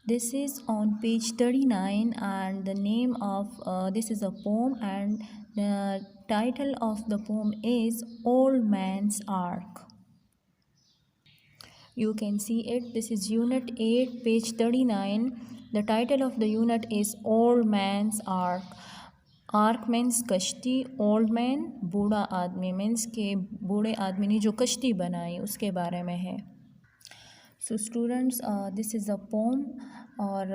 This is on page 39 and the name of this is a poem and the title of the poem is Old Man's Ark. You can see it. This is unit 8 page 39. The title of the unit is Old Man's Ark. Arc means कश्ती, old man बूढ़ा आदमी means के बूढ़े आदमी ने जो कश्ती बनाई उसके बारे में है. So students, this is a poem or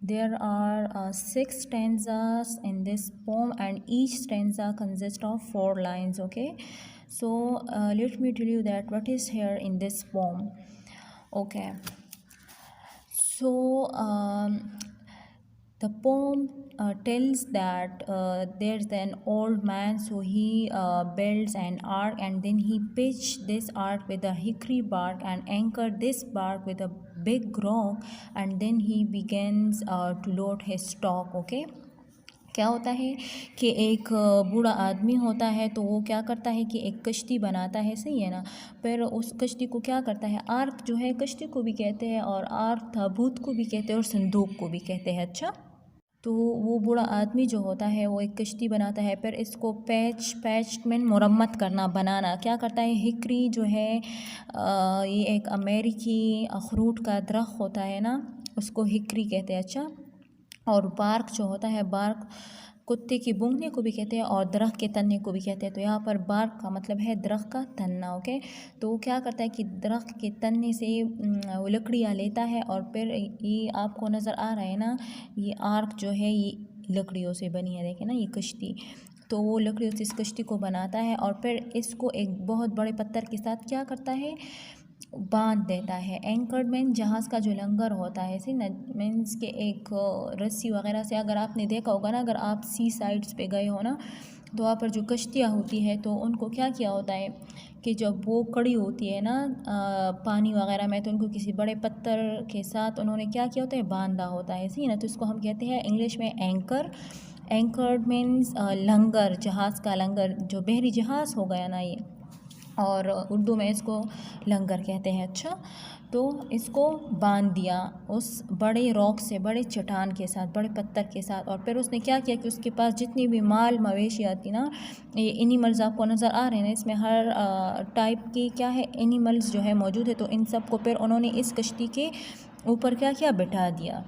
there are 6 stanzas in this poem and each stanza consists of 4 lines. Okay, so let me tell you that what is here in this poem. Okay, so the poem tells that there's an old man, so he builds an ark and then he pitched this ark with a hickory bark and anchored this bark with a big rock and then he begins to load his stock. Okay, क्या होता है कि एक बूढ़ा आदमी होता है तो वो क्या करता है कि एक कश्ती बनाता है, सही है ना. फिर उस कश्ती को क्या करता है, आर्क जो है कश्ती को भी कहते हैं और आर्क ताबूत को भी कहते हैं और संदूक को भी कहते हैं. अच्छा, तो वो बूढ़ा आदमी जो होता है वो एक कश्ती बनाता है. फिर इसको पैच में मुरम्मत करना, बनाना क्या करता है, हिकरी जो है ये एक अमेरिकी अखरूट का दरख्त होता है ना, उसको हिकरी कहते हैं. अच्छा, और बार्क जो होता है, बार्क कुत्ते की बूंगने को भी कहते हैं और दरख्त के तन्ने को भी कहते हैं. तो यहाँ पर बार्क का मतलब है दरख्त का तन्ना. ओके, तो वो क्या करता है कि दरख्त के तन्ने से वो लकड़ियाँ लेता है और फिर ये आपको नज़र आ रहा है ना, ये आर्क जो है ये लकड़ियों से बनी है, देखें ना ये कश्ती. तो वो लकड़ियों से इस कश्ती को बनाता है और फिर इसको एक बहुत बड़े पत्थर के साथ क्या करता है, बांध देता है. एंकर्ड मीन जहाज़ का जो लंगर होता है, सी मीन्स के एक रस्सी वगैरह से, अगर आपने देखा होगा ना, अगर आप सी साइड्स पे गए हो ना तो वहाँ पर जो कश्तियाँ होती है तो उनको क्या किया होता है कि जब वो कड़ी होती है ना पानी वगैरह में, तो उनको किसी बड़े पत्थर के साथ उन्होंने क्या किया होता है, बांधा होता है, सी ना. तो इसको हम कहते हैं इंग्लिश में एंकर. एंकर्ड मीन्स लंगर, जहाज़ का लंगर, जो बहरी जहाज़ हो गया ना ये, और उर्दू में इसको लंगर कहते हैं. अच्छा, तो इसको बांध दिया उस बड़े रॉक से, बड़े चट्टान के साथ, बड़े पत्थर के साथ. और फिर उसने क्या किया कि उसके पास जितनी भी माल मवेशी आती ना, ये एनिमल्स आपको नज़र आ रहे हैं ना, इसमें हर टाइप की क्या है एनिमल्स जो है मौजूद है. तो इन सब को फिर उन्होंने इस कश्ती के ऊपर क्या किया, बिठा दिया.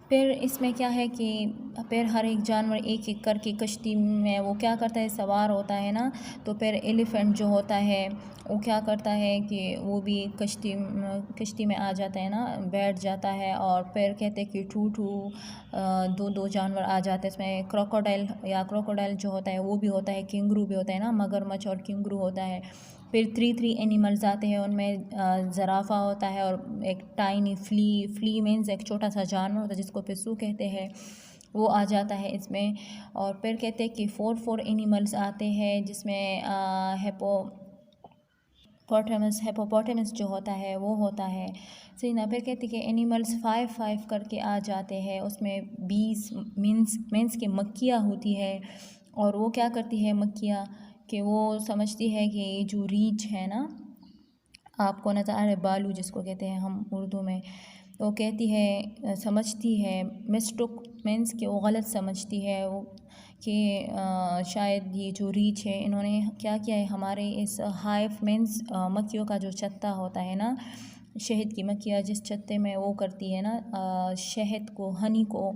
फिर इसमें क्या है कि फिर हर एक जानवर एक एक करके कश्ती में वो क्या करता है, सवार होता है ना. तो फिर एलिफेंट जो होता है वो क्या करता है कि वो भी कश्ती में आ जाता है ना, बैठ जाता है. और फिर कहते हैं कि दो दो जानवर आ जाते हैं इसमें. क्रोकोडाइल जो होता है वो भी होता है, किंगरू भी होता है ना, मगरमच्छ और किंगरू होता है. फिर 3 एनिमल्स आते हैं, उनमें ज़राफ़ा होता है और एक टाइनी फ्ली मीन्स एक छोटा सा जानवर होता है जिसको पिस्सू कहते हैं, वो आ जाता है इसमें. और फिर कहते हैं कि 4 एनिमल्स आते हैं जिसमें हेपोपोटामस जो होता है वो होता है, सही ना. फिर कहते हैं कि एनिमल्स 5 करके आ जाते हैं, उसमें 20 मीन्स के मक्खियाँ होती है. और वो क्या करती है मक्खियाँ कि वो समझती है कि जो रीछ है ना, आपको नज़र आ रहा है बालू जिसको कहते हैं हम उर्दू में, वो कहती है, समझती है, मिस्टुक मीन्स कि वो गलत समझती है वो कि शायद ये जो रीछ है इन्होंने क्या किया है, हमारे इस हाइव मीन्स मक्खियों का जो छत्ता होता है ना, शहद की मक्खियाँ जिस छत्ते में वो करती है ना शहद को, हनी को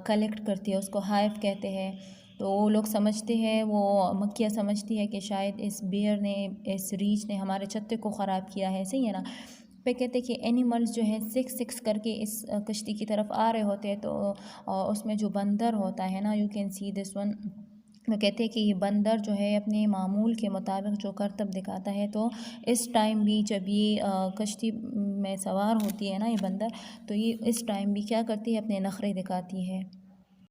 कलेक्ट करती है, उसको हाइव कहते हैं. तो वो लोग समझते हैं, वो मक्खियाँ समझती है कि शायद इस बेयर ने, इस रीछ ने हमारे छत्ते को ख़राब किया है, सही है ना. पे कहते हैं कि एनिमल्स जो है 6 करके इस कश्ती की तरफ आ रहे होते हैं. तो उसमें जो बंदर होता है ना, you can see this one, तो कहते हैं कि ये बंदर जो है अपने मामूल के मुताबिक जो करतब दिखाता है. तो इस टाइम भी जब ये कश्ती में सवार होती है ना ये बंदर, तो ये इस टाइम भी क्या करती है, अपने नखरे दिखाती है.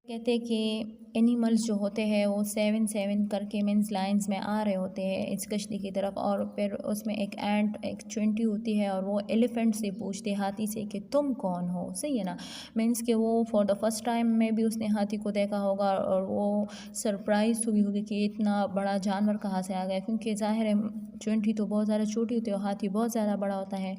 कहते हैं कि एनिमल्स जो होते हैं वो 7 करके मीन्स लाइंस में आ रहे होते हैं इस कश्ती की तरफ. और फिर उसमें एक चुंटी होती है और वो एलिफेंट से पूछते, हाथी से, कि तुम कौन हो, सही है ना. मीन्स कि वो फॉर द फर्स्ट टाइम में भी उसने हाथी को देखा होगा और वो सरप्राइज हुई होगी कि इतना बड़ा जानवर कहाँ से आ गया, क्योंकि ज़ाहिर है चुंटी तो बहुत ज़्यादा छोटी होती है और हाथी बहुत ज़्यादा बड़ा होता है.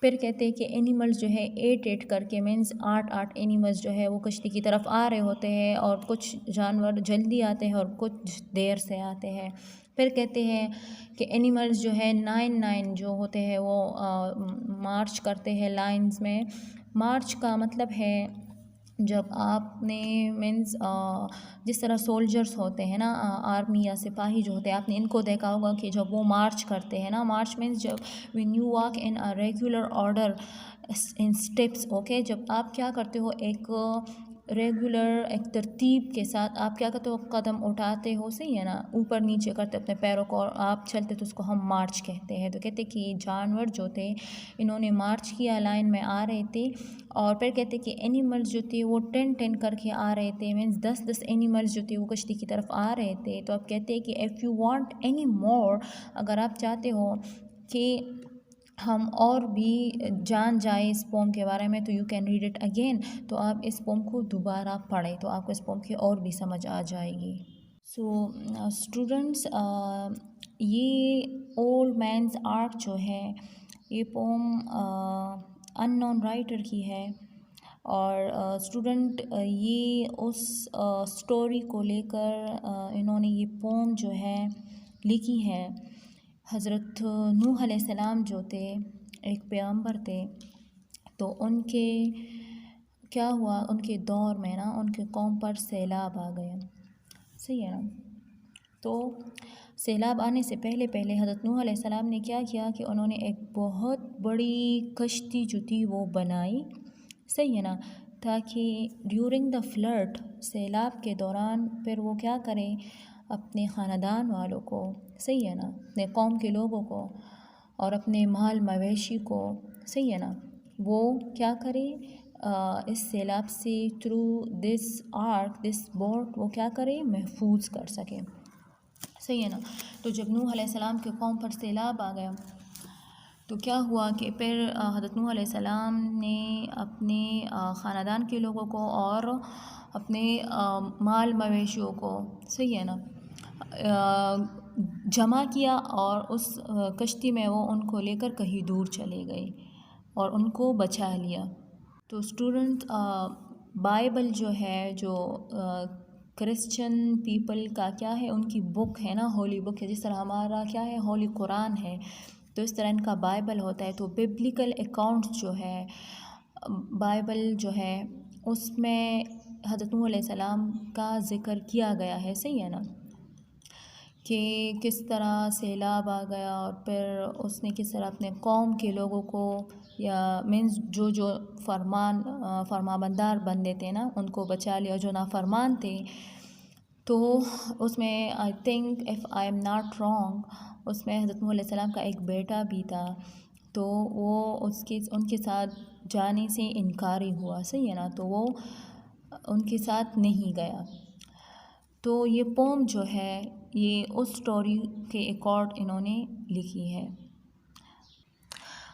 फिर कहते हैं कि एनिमल्स जो है 8 करके मीन्स 8 एनिमल्स जो है वो कश्ती की तरफ आ रहे होते हैं, और कुछ जानवर जल्दी आते हैं और कुछ देर से आते हैं। फिर कहते हैं कि एनिमल्स जो है 9 जो होते हैं वो मार्च करते हैं लाइंस में। मार्च का मतलब है जब आपने मीन्स जिस तरह सोल्जर्स होते हैं ना, आर्मी या सिपाही जो होते हैं, आपने इनको देखा होगा कि जब वो मार्च करते हैं ना, मार्च मीन्स जब when you walk in a regular order in steps, okay, जब आप क्या करते हो एक रेगुलर एक तरतीब के साथ आप क्या करते हो, कदम उठाते हो, सही है ना, ऊपर नीचे करते अपने पैरों को और आप चलते, तो उसको हम मार्च कहते हैं। तो कहते हैं कि जानवर जो थे इन्होंने मार्च किया, लाइन में आ रहे थे। और फिर कहते कि एनिमल्स जो थे वो 10 करके आ रहे थे, मीन्स 10 एनिमल्स जो थे वो कश्ती की तरफ आ रहे थे। तो अब कहते हैं कि if you want any more, अगर आप चाहते हो कि हम और भी जान जाए इस पोम के बारे में, तो you can read it again, तो आप इस पोम को दोबारा पढ़ें तो आपको इस पोम की और भी समझ आ जाएगी। सो स्टूडेंट्स, ये ओल्ड मैन्स आर्क जो है ये पोम अननोन राइटर की है। और स्टूडेंट ये उस स्टोरी को लेकर इन्होंने ये पोम जो है लिखी है। हज़रत नूह अलैहिस्सलाम जो थे एक पैगंबर थे, तो उनके क्या हुआ, उनके दौर में ना उनके कौम पर सैलाब आ गया, सही है ना। तो सैलाब आने से पहले पहले हज़रत नूह अलैहिस्सलाम ने क्या किया कि उन्होंने एक बहुत बड़ी कश्ती जो थी वो बनाई, सही है ना, ताकि ड्यूरिंग द फ्लड, सैलाब के दौरान, फिर वो क्या करें, अपने ख़ानदान वालों को, सही है ना, अपने कौम के लोगों को और अपने माल मवेशी को, सही है ना, वो क्या करें, इस सैलाब से through this arc, this boat, वो क्या करें, महफूज कर सकें, सही है ना। तो जब नूह अलैहिस्सलाम के कौम पर सैलाब आ गया तो क्या हुआ कि फिर हज़रत नूह अलैहिस्सलाम ने अपने ख़ानदान के लोगों को और अपने माल मवेशियों को, सही है ना, जमा किया और उस कश्ती में वो उनको लेकर कहीं दूर चले गए और उनको बचा लिया। तो स्टूडेंट, बाइबल जो है, जो क्रिश्चियन पीपल का क्या है, उनकी बुक है ना, होली बुक है, जिस तरह हमारा क्या है, होली कुरान है, तो इस तरह इनका बाइबल होता है। तो बिब्लिकल अकाउंट्स जो है, बाइबल जो है, उसमें हज़रत नूह अलैहिस्सलाम का ज़िक्र किया गया है, सही है ना, कि किस तरह सैलाब आ गया और फिर उसने किस तरह अपने कौम के लोगों को, या मीन्स जो जो फरमाबरदार बंदे थे ना उनको बचा लिया, जो नाफरमान थे। तो उसमें I think if I am not wrong, उसमें हज़रत नूह अलैहिस्सलाम का एक बेटा भी था, तो वो उनके साथ जाने से इनकारी हुआ, सही है ना, तो वो उनके साथ नहीं गया। तो ये पोम जो है ये उस स्टोरी के अकॉर्ड इन्होंने लिखी है।